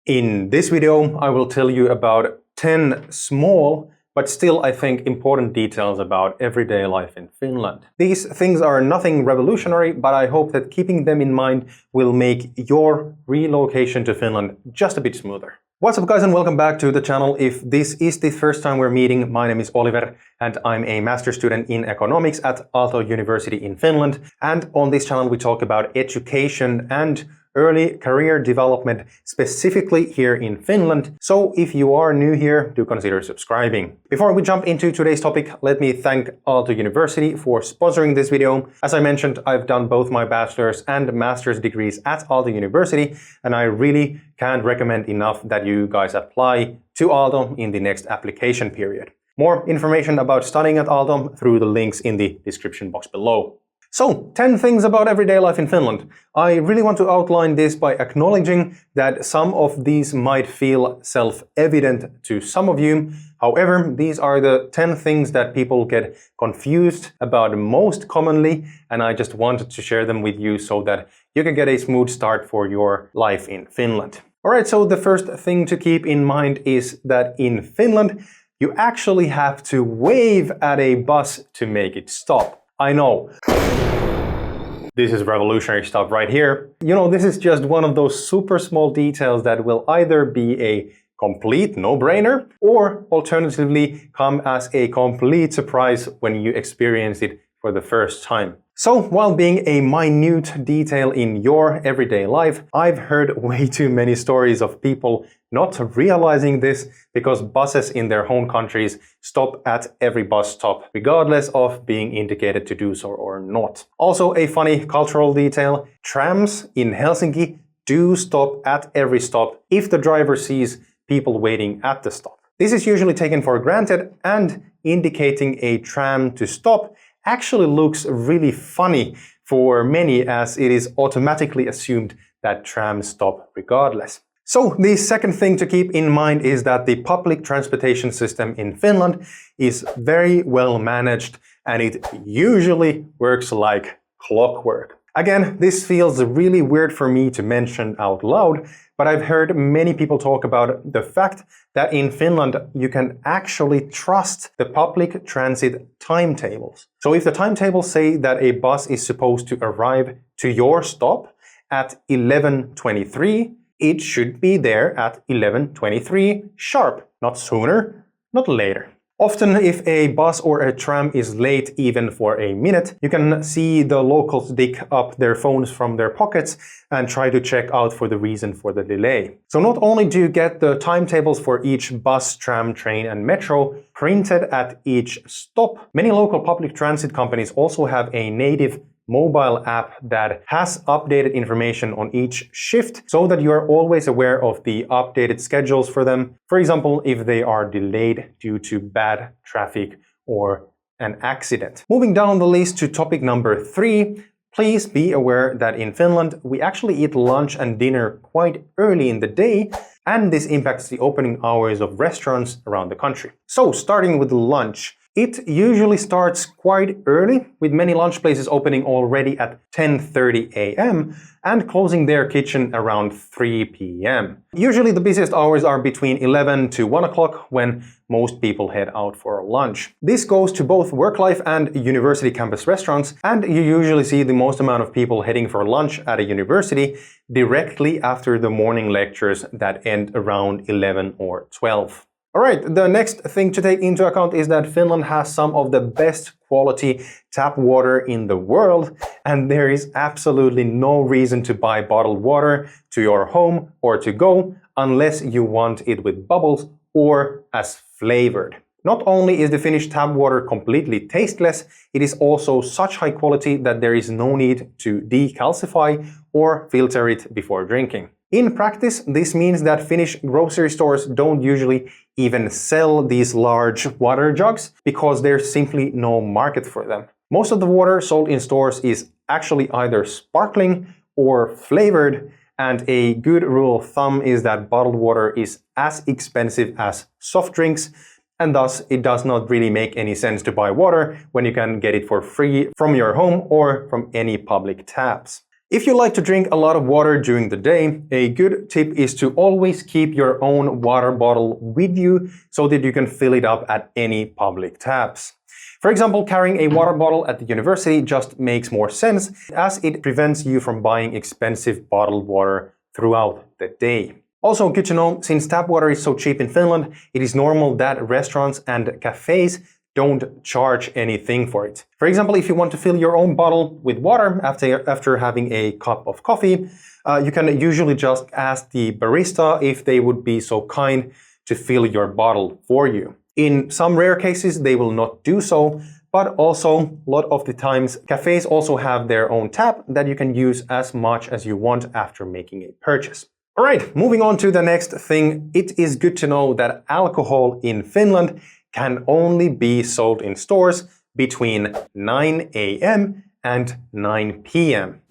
In this video, I will tell you about 10 small, but still I think important details about everyday life in Finland. These things are nothing revolutionary, but I hope that keeping them in mind will make your relocation to Finland just a bit smoother. What's up guys, and welcome back to the channel. If this is the first time we're meeting, my name is Oliver and I'm a master's student in economics at Aalto-University in Finland. And on this channel we talk about education and early career development, specifically here in Finland. So if you are new here, do consider subscribing. Before we jump into today's topic, let me thank Aalto-University for sponsoring this video. As I mentioned, I've done both my bachelor's and master's degrees at Aalto-University, and I really can't recommend enough that you guys apply to Aalto in the next application period. More information about studying at Aalto through the links in the description box below. So, 10 things about everyday life in Finland. I really want to outline this by acknowledging that some of these might feel self-evident to some of you. However, these are the 10 things that people get confused about most commonly, and I just wanted to share them with you so that you can get a smooth start for your life in Finland. Alright, so the first thing to keep in mind is that in Finland, you actually have to wave at a bus to make it stop. I know. This is revolutionary stuff right here. You know, this is just one of those super small details that will either be a complete no-brainer or alternatively come as a complete surprise when you experience it for the first time. So, while being a minute detail in your everyday life, I've heard way too many stories of people not realizing this because buses in their home countries stop at every bus stop, regardless of being indicated to do so or not. Also, a funny cultural detail, trams in Helsinki do stop at every stop if the driver sees people waiting at the stop. This is usually taken for granted, and indicating a tram to stop actually looks really funny for many, as it is automatically assumed that trams stop regardless. So the second thing to keep in mind is that the public transportation system in Finland is very well managed, and it usually works like clockwork. Again, this feels really weird for me to mention out loud, but I've heard many people talk about the fact that in Finland you can actually trust the public transit timetables. So if the timetables say that a bus is supposed to arrive to your stop at 11:23, it should be there at 11:23 sharp, not sooner, not later. Often, if a bus or a tram is late even for a minute, you can see the locals dig up their phones from their pockets and try to check out for the reason for the delay. So not only do you get the timetables for each bus, tram, train and metro printed at each stop, many local public transit companies also have a native mobile app that has updated information on each shift so that you are always aware of the updated schedules for them. For example, if they are delayed due to bad traffic or an accident. Moving down the list to topic number 3, please be aware that in Finland we actually eat lunch and dinner quite early in the day, and this impacts the opening hours of restaurants around the country. So starting with lunch. It usually starts quite early, with many lunch places opening already at 10:30 a.m. and closing their kitchen around 3 p.m. Usually the busiest hours are between 11 to 1 o'clock when most people head out for lunch. This goes to both work-life and university campus restaurants, and you usually see the most amount of people heading for lunch at a university directly after the morning lectures that end around 11 or 12. Alright, the next thing to take into account is that Finland has some of the best quality tap water in the world, and there is absolutely no reason to buy bottled water to your home or to go unless you want it with bubbles or as flavored. Not only is the Finnish tap water completely tasteless, it is also such high quality that there is no need to decalcify or filter it before drinking. In practice, this means that Finnish grocery stores don't usually even sell these large water jugs because there's simply no market for them. Most of the water sold in stores is actually either sparkling or flavored, and a good rule of thumb is that bottled water is as expensive as soft drinks, and thus it does not really make any sense to buy water when you can get it for free from your home or from any public taps. If you like to drink a lot of water during the day, a good tip is to always keep your own water bottle with you so that you can fill it up at any public taps. For example, carrying a water bottle at the university just makes more sense as it prevents you from buying expensive bottled water throughout the day. Also, good to know, since tap water is so cheap in Finland, it is normal that restaurants and cafes don't charge anything for it. For example, if you want to fill your own bottle with water after having a cup of coffee, you can usually just ask the barista if they would be so kind to fill your bottle for you. In some rare cases, they will not do so, but also a lot of the times, cafes also have their own tap that you can use as much as you want after making a purchase. Alright, moving on to the next thing, it is good to know that alcohol in Finland can only be sold in stores between 9 a.m. and 9 p.m.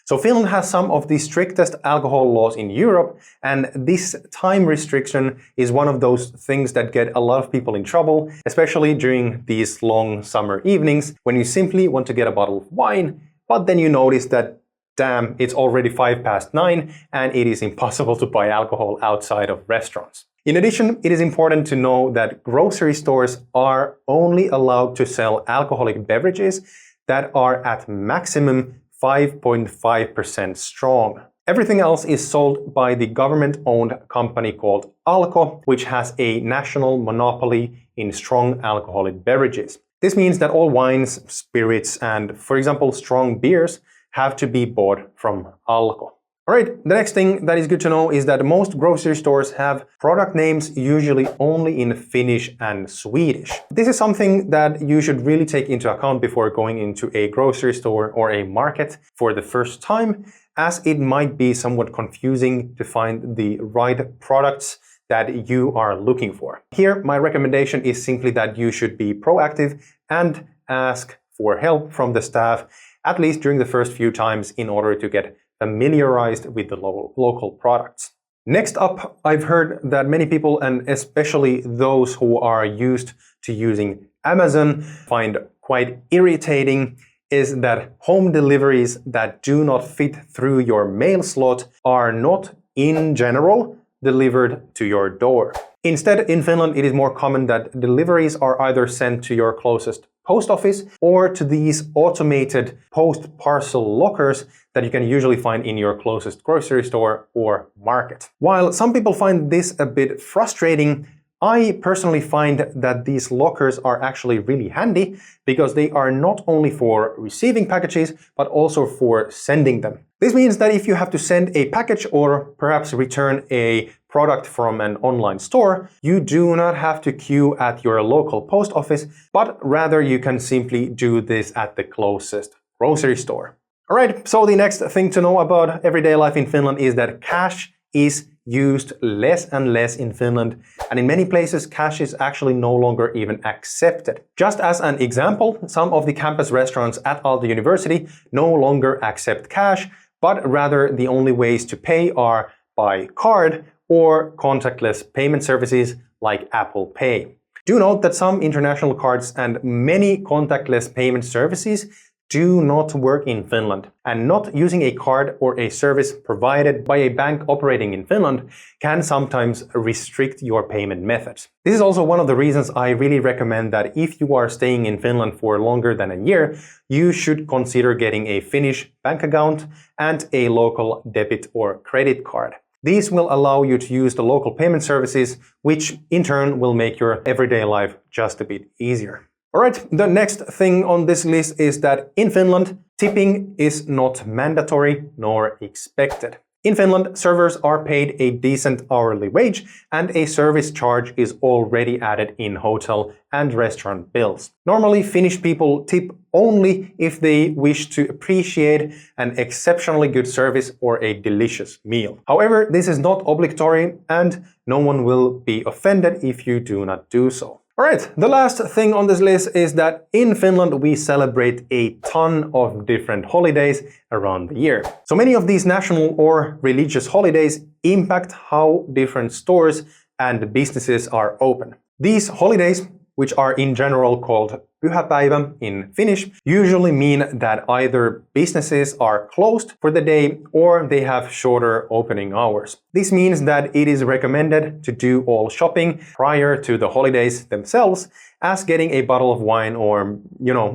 So Finland has some of the strictest alcohol laws in Europe, and this time restriction is one of those things that get a lot of people in trouble, especially during these long summer evenings when you simply want to get a bottle of wine, but then you notice that damn, it's already 9:05 and it is impossible to buy alcohol outside of restaurants. In addition, it is important to know that grocery stores are only allowed to sell alcoholic beverages that are at maximum 5.5% strong. Everything else is sold by the government-owned company called Alko, which has a national monopoly in strong alcoholic beverages. This means that all wines, spirits, and, for example, strong beers have to be bought from Alko. Alright, the next thing that is good to know is that most grocery stores have product names usually only in Finnish and Swedish. This is something that you should really take into account before going into a grocery store or a market for the first time, as it might be somewhat confusing to find the right products that you are looking for. Here, my recommendation is simply that you should be proactive and ask for help from the staff, at least during the first few times, in order to get familiarized with the local products. Next up, I've heard that many people, and especially those who are used to using Amazon, find quite irritating is that home deliveries that do not fit through your mail slot are not, in general, delivered to your door. Instead, in Finland, it is more common that deliveries are either sent to your closest post office or to these automated post-parcel lockers that you can usually find in your closest grocery store or market. While some people find this a bit frustrating, I personally find that these lockers are actually really handy because they are not only for receiving packages, but also for sending them. This means that if you have to send a package or perhaps return a product from an online store, you do not have to queue at your local post office, but rather you can simply do this at the closest grocery store. Alright, so the next thing to know about everyday life in Finland is that cash is used less and less in Finland, and in many places cash is actually no longer even accepted. Just as an example, some of the campus restaurants at Aalto University no longer accept cash, but rather the only ways to pay are by card or contactless payment services like Apple Pay. Do note that some international cards and many contactless payment services do not work in Finland, and not using a card or a service provided by a bank operating in Finland can sometimes restrict your payment methods. This is also one of the reasons I really recommend that if you are staying in Finland for longer than a year, you should consider getting a Finnish bank account and a local debit or credit card. These will allow you to use the local payment services, which in turn will make your everyday life just a bit easier. Alright, the next thing on this list is that in Finland, tipping is not mandatory nor expected. In Finland, servers are paid a decent hourly wage and a service charge is already added in hotel and restaurant bills. Normally, Finnish people tip only if they wish to appreciate an exceptionally good service or a delicious meal. However, this is not obligatory and no one will be offended if you do not do so. Alright, the last thing on this list is that in Finland we celebrate a ton of different holidays around the year. So many of these national or religious holidays impact how different stores and businesses are open. These holidays which are in general called pyhäpäivä in Finnish, usually mean that either businesses are closed for the day or they have shorter opening hours. This means that it is recommended to do all shopping prior to the holidays themselves, as getting a bottle of wine or,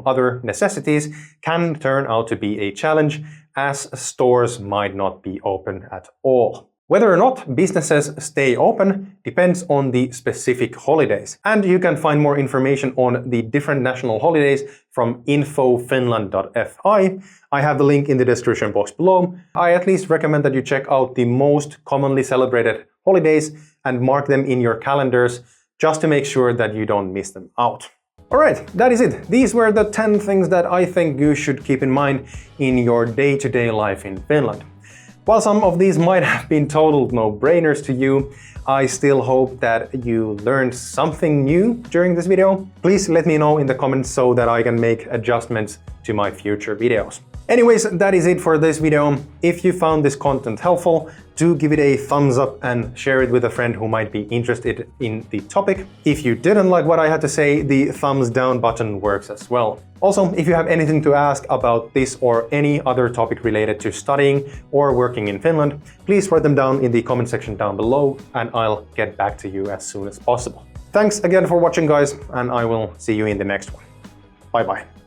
other necessities can turn out to be a challenge, as stores might not be open at all. Whether or not businesses stay open depends on the specific holidays, and you can find more information on the different national holidays from infofinland.fi. I have the link in the description box below. I at least recommend that you check out the most commonly celebrated holidays and mark them in your calendars just to make sure that you don't miss them out. Alright, that is it. These were the 10 things that I think you should keep in mind in your day-to-day life in Finland. While some of these might have been total no-brainers to you, I still hope that you learned something new during this video. Please let me know in the comments so that I can make adjustments to my future videos. Anyways, that is it for this video. If you found this content helpful, do give it a thumbs up and share it with a friend who might be interested in the topic. If you didn't like what I had to say, the thumbs down button works as well. Also, if you have anything to ask about this or any other topic related to studying or working in Finland, please write them down in the comment section down below and I'll get back to you as soon as possible. Thanks again for watching, guys, and I will see you in the next one. Bye bye.